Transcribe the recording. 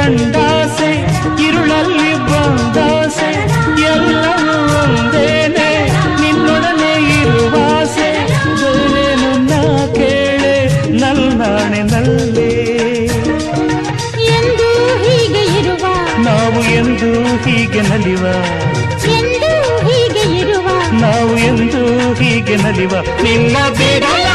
ಕಂಡಾಸೆ ഇരുಳಲ್ಲಿ ಬಂದಾಸೆ ಎಲ್ಲವೂ ಒಂದೇನೆ ನಿನ್ನೊಡನೆ ಇರುವಾಸೆ ಬೇರೇನು ನಾ ಕೇಳೆ ನಲ್ನಾಣೆ ನಲ್ಲೇ ಎಂದು ಹೀಗೆ ಇರುವ ನಾವು ಎಂದು ಹೀಗೆ ನಲಿವ ಎಂದು ಹೀಗೆ ಇರುವ ನಾವು ಎಂದು ಹೀಗೆ ನಲಿವ ನಿನ್ನ ಬಿಡಲ